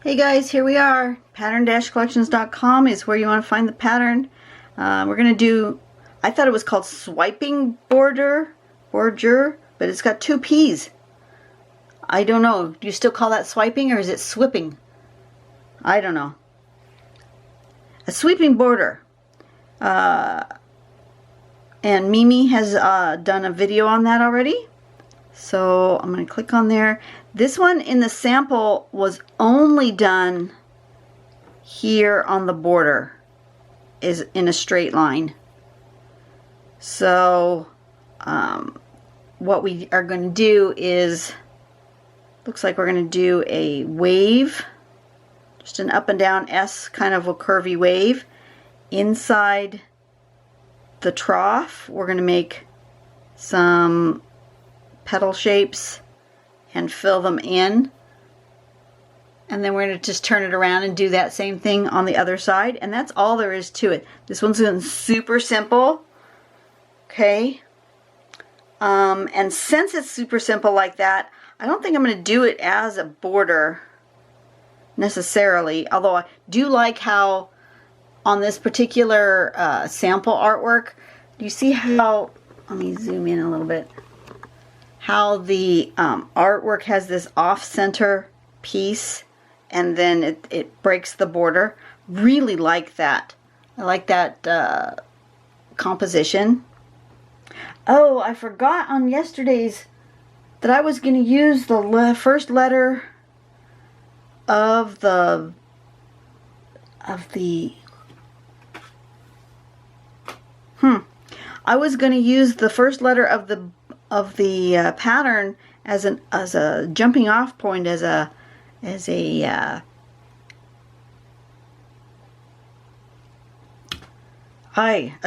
Hey guys, here we are. Pattern-collections.com is where you want to find the pattern. We're going to do, I thought it was called Swiping Bordure, but it's got two P's. I don't know. Do you still call that swiping or is it swipping? I don't know. A sweeping border. And Mimi has done a video on that already. So I'm going to click on there. This one in the sample was only done here on the border, is in a straight line. So what we are going to do is, looks like we're going to do a wave, just an up and down S, kind of a curvy wave. Inside the trough, we're going to make some petal shapes and fill them in, and then we're going to just turn it around and do that same thing on the other side, and that's all there is to it. This one's been super simple, okay? And since it's super simple like that, I don't think I'm going to do it as a border necessarily, although I do like how on this particular sample artwork, do you see how, let me zoom in a little bit, how the artwork has this off-center piece and then it breaks the border. Really like that. I like that composition. Oh, I forgot on yesterday's that I was going to use the first letter of the I was going to use the first letter of the pattern as a jumping off point, as a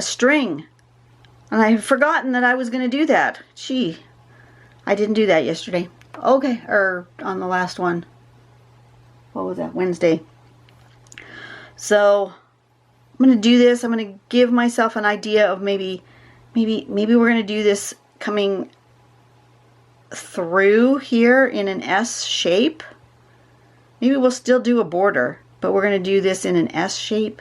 string, and I had forgotten that I was going to do that. Gee, I didn't do that yesterday. Okay, or on the last one. What was that? Wednesday. So I'm going to do this. I'm going to give myself an idea of maybe we're going to do this coming through here in an S shape. Maybe we'll still do a border, but we're going to do this in an S shape.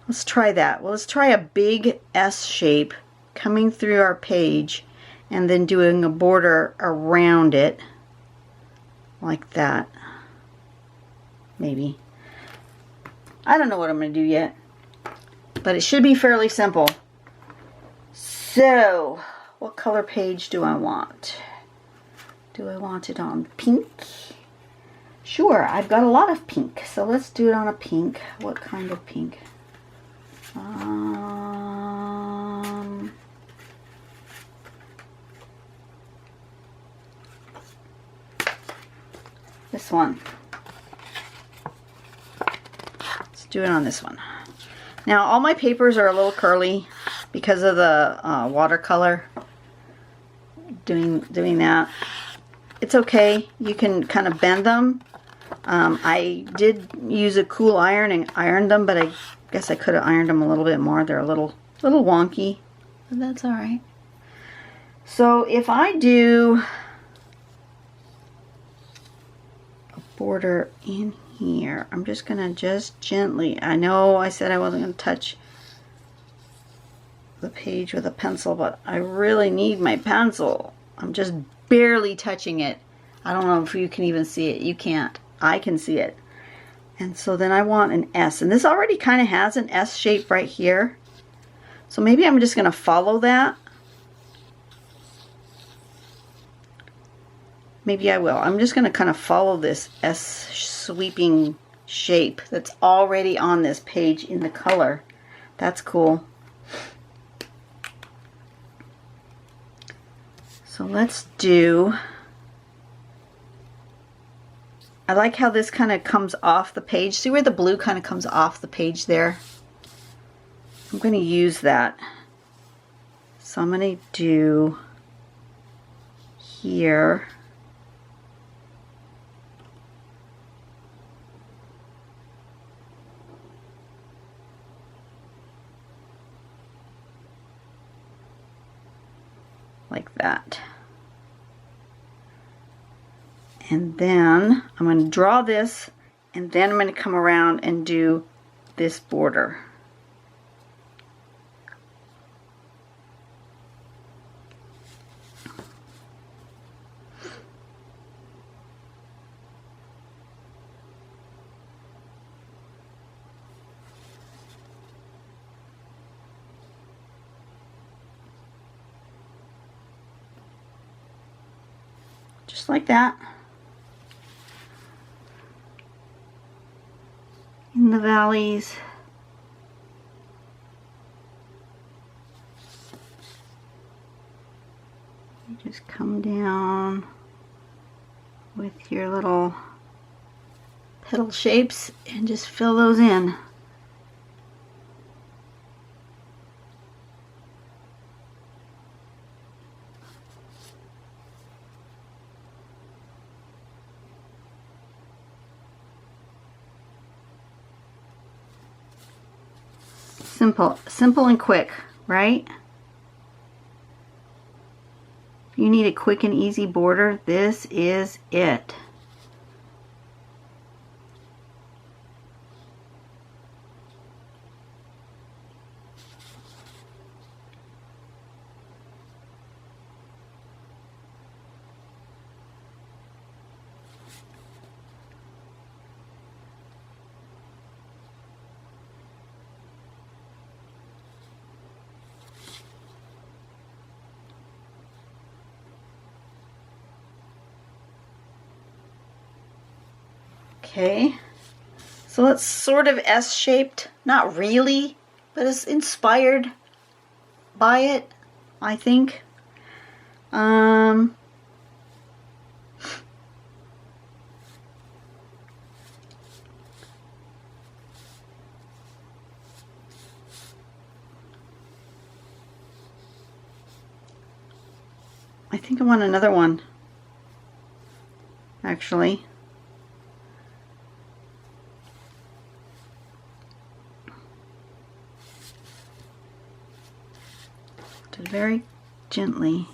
Let's try that. Well, let's try a big S shape coming through our page and then doing a border around it like that. Maybe. I don't know what I'm going to do yet, but it should be fairly simple. So, what color page do I want? Do I want it on pink? Sure, I've got a lot of pink, so let's do it on a pink. What kind of pink? This one. Let's do it on this one. Now, all my papers are a little curly because of the watercolor. Doing that. It's okay. You can kind of bend them. I did use a cool iron and ironed them, but I guess I could have ironed them a little bit more. They're a little wonky, but that's all right. So if I do a border in here, I'm just gonna gently, I know I said I wasn't gonna touch the page with a pencil, but I really need my pencil. I'm just barely touching it. I don't know if you can even see it. You can't. I can see it. And so then I want an S, and this already kind of has an S shape right here, so maybe I'm just going to follow that. Maybe I will. I'm just going to kind of follow this S sweeping shape that's already on this page in the color. That's cool. So let's do, I like how this kind of comes off the page. See where the blue kind of comes off the page there? I'm going to use that. So I'm going to do here. Like that. And then I'm going to draw this, and then I'm going to come around and do this border. Just like that. In the valleys. You just come down with your little petal shapes and just fill those in. Simple and quick, right? If you need a quick and easy border, this is it. Okay, so it's sort of S-shaped, not really, but it's inspired by it, I think. I think I want another one, actually. Very gently.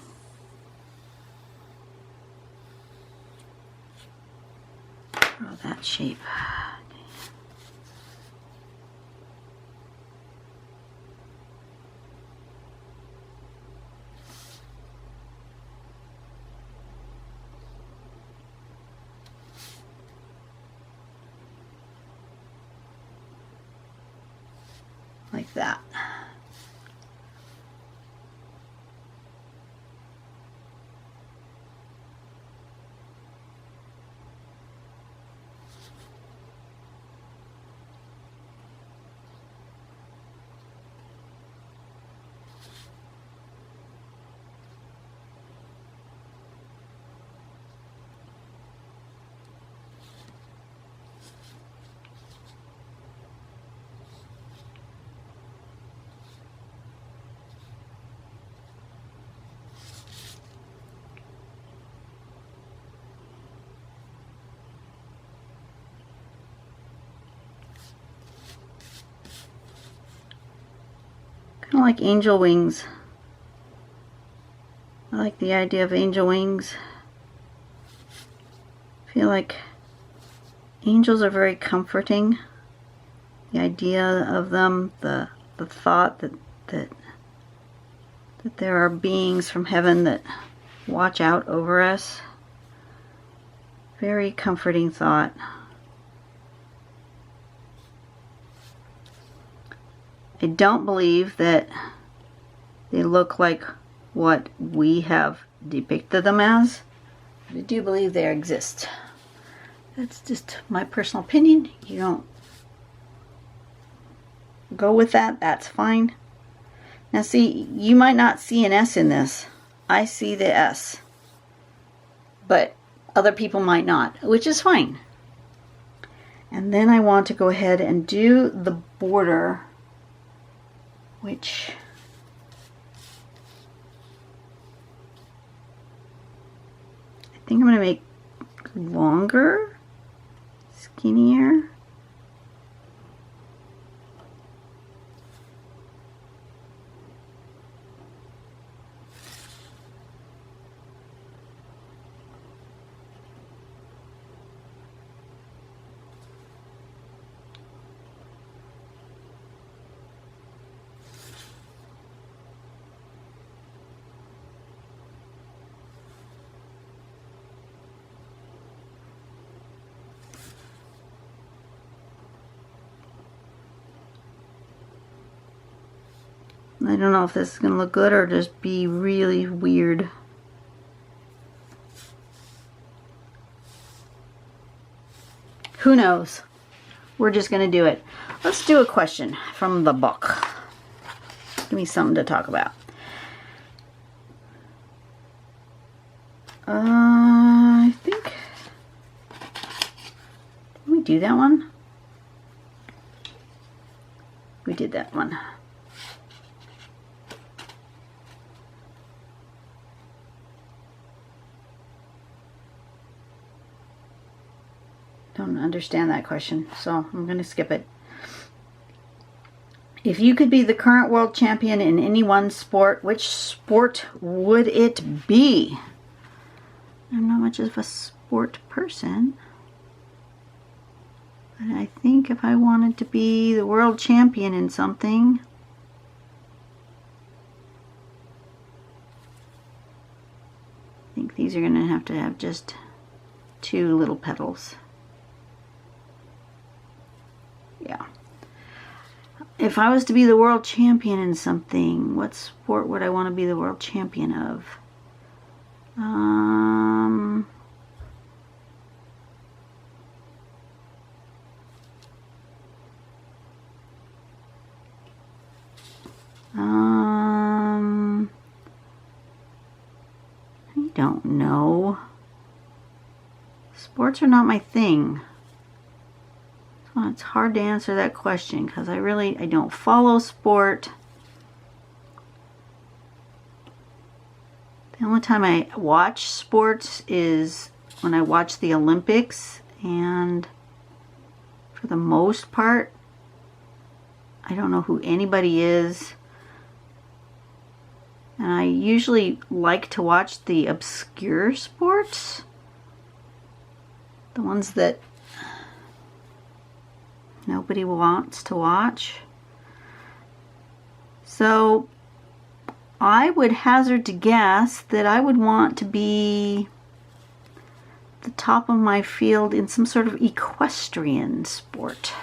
Draw that shape. Like that. Kind of like angel wings. I like the idea of angel wings. I feel like angels are very comforting. The idea of them, the thought that there are beings from heaven that watch out over us. Very comforting thought. I don't believe that they look like what we have depicted them as, but I do believe they exist. That's just my personal opinion. You don't go with that, that's fine. Now see, you might not see an S in this. I see the S, but other people might not, which is fine. And then I want to go ahead and do the border, which I think I'm going to make longer, skinnier. I don't know if this is going to look good or just be really weird. Who knows? We're just going to do it. Let's do a question from the book. Give me something to talk about. I think... Did we do that one? We did that one. Don't understand that question, so I'm going to skip it. If you could be the current world champion in any one sport, which sport would it be? I'm not much of a sport person, but I think if I wanted to be the world champion in something, I think these are going to have just 2 little petals. Yeah. If I was to be the world champion in something, what sport would I want to be the world champion of? I don't know. Sports are not my thing. So it's hard to answer that question because I don't follow sport. The only time I watch sports is when I watch the Olympics, and for the most part, I don't know who anybody is. And I usually like to watch the obscure sports, the ones that nobody wants to watch. So I would hazard to guess that I would want to be the top of my field in some sort of equestrian sport,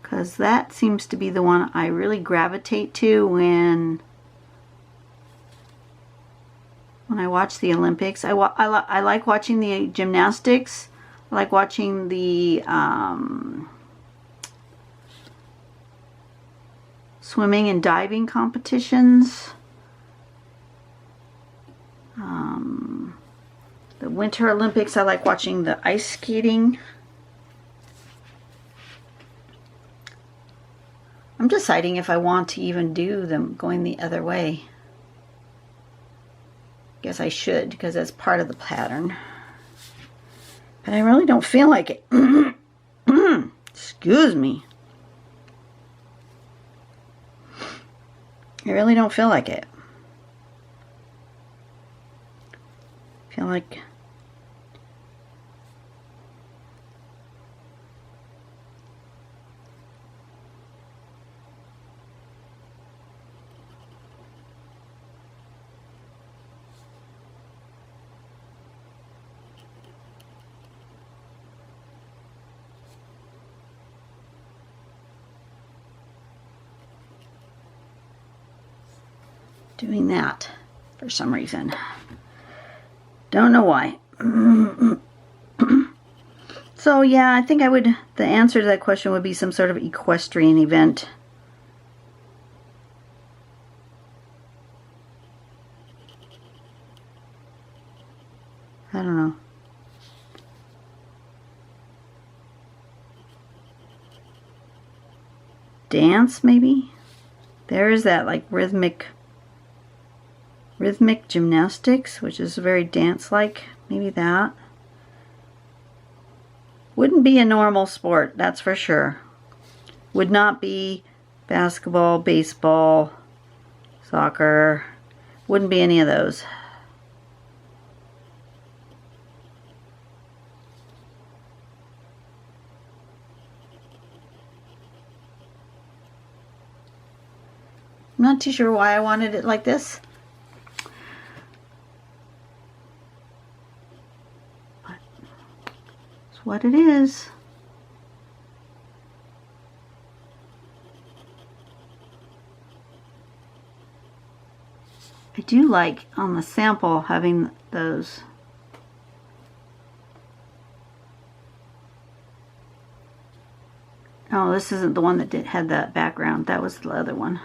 because that seems to be the one I really gravitate to when I watch the Olympics. I like watching the gymnastics. I like watching the swimming and diving competitions. The Winter Olympics, I like watching the ice skating. I'm deciding if I want to even do them going the other way. Guess I should, because that's part of the pattern. But I really don't feel like it. Excuse me. I really don't feel like it. I feel like doing that for some reason. Don't know why. So yeah, I think the answer to that question would be some sort of equestrian event. I don't know. Dance, maybe? There is that like rhythmic gymnastics, which is very dance-like. Maybe that. Wouldn't be a normal sport, that's for sure. Would not be basketball, baseball, soccer. Wouldn't be any of those. I'm not too sure why I wanted it like this. But it's what it is. do like on the sample having those. Oh, this isn't the one that had that background. That was the other one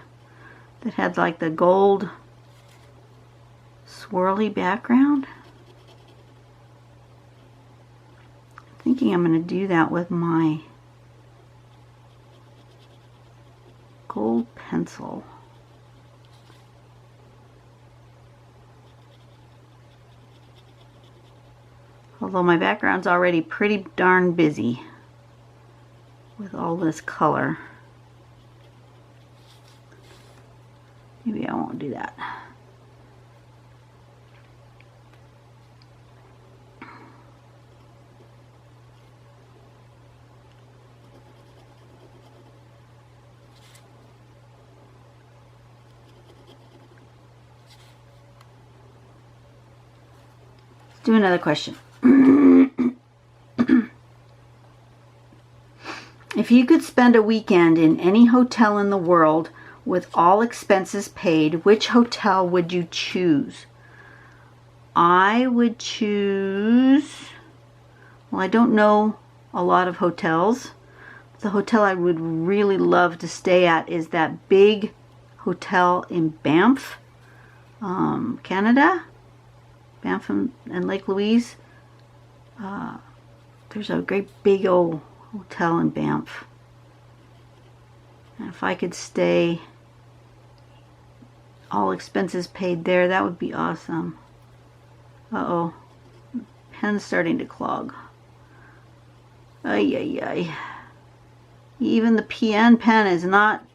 that had like the gold swirly background. I'm thinking I'm going to do that with my gold pencil. Although my background's already pretty darn busy with all this color. Maybe I won't do that. Let's do another question. If you could spend a weekend in any hotel in the world with all expenses paid, which hotel would you choose? I would choose, well, I don't know a lot of hotels. The hotel I would really love to stay at is that big hotel in Banff, Canada. Banff and Lake Louise. There's a great big old hotel in Banff. And if I could stay all expenses paid there, that would be awesome. Uh-oh. Pen's starting to clog. Ay, ay, ay. Even the PN pen is not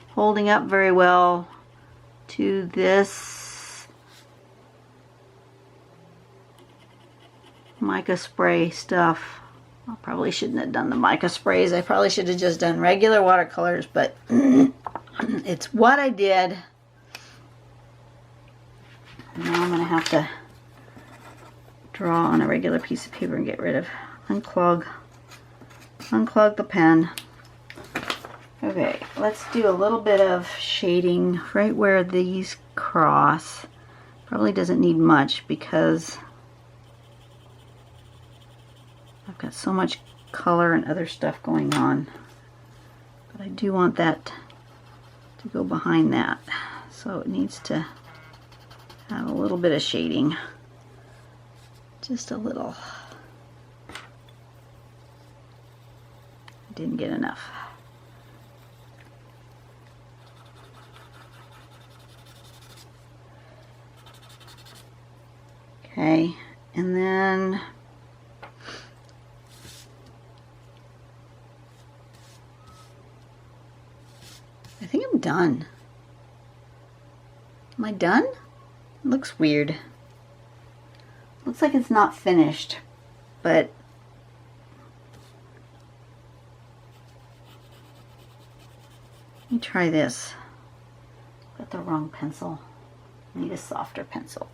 holding up very well to this mica spray stuff. I probably shouldn't have done the mica sprays. I probably should have just done regular watercolors, but it's what I did. Now I'm going to have to draw on a regular piece of paper and get rid of, unclog the pen. Okay, let's do a little bit of shading right where these cross. Probably doesn't need much because I've got so much color and other stuff going on. But I do want that to go behind that. So it needs to have a little bit of shading. Just a little. I didn't get enough. Okay, and then I think I'm done. Am I done? It looks weird. Looks like it's not finished, but let me try this. Got the wrong pencil. I need a softer pencil.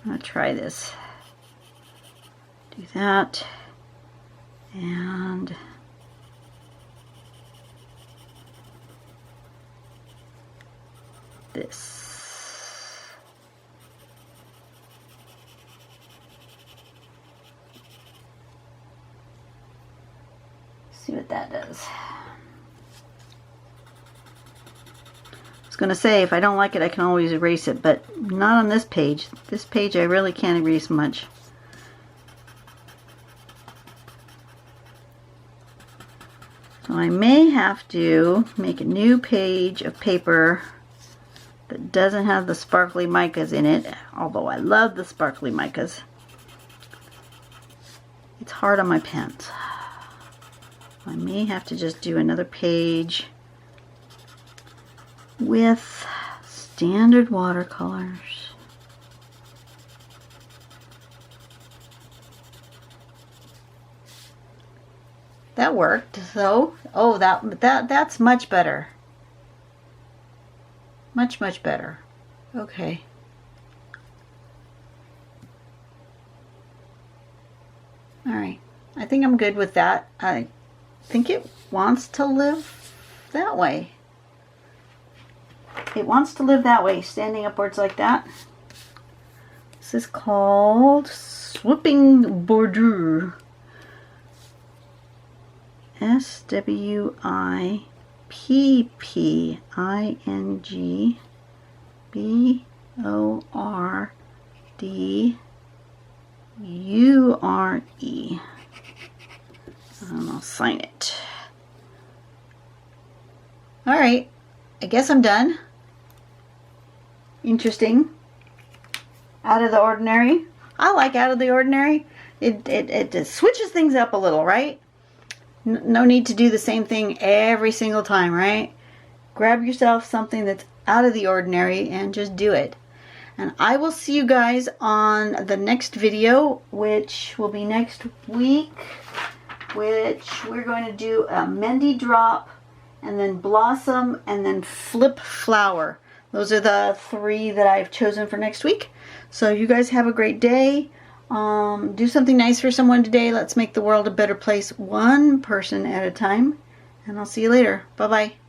I'm going to try this. Do that. And this. See what that does. I was going to say, if I don't like it, I can always erase it, but not on this page. This page I really can't erase much. So I may have to make a new page of paper that doesn't have the sparkly micas in it, although I love the sparkly micas. It's hard on my pens. I may have to just do another page with standard watercolors. That worked. So, oh, that's much better. Much better. Okay. All right. I think I'm good with that. I think it wants to live that way. It wants to live that way, standing upwards like that. This is called Swipping Bordure. SWIPPINGBORDURE. And I'll sign it. Alright, I guess I'm done. Interesting. Out of the ordinary. I like out of the ordinary. It just switches things up a little, right? No need to do the same thing every single time, right? Grab yourself something that's out of the ordinary and just do it. And I will see you guys on the next video, which will be next week, which we're going to do a Mendy drop, and then blossom, and then flip flower. Those are the 3 that I've chosen for next week. So you guys have a great day. Do something nice for someone today. Let's make the world a better place, one person at a time. And I'll see you later. Bye-bye.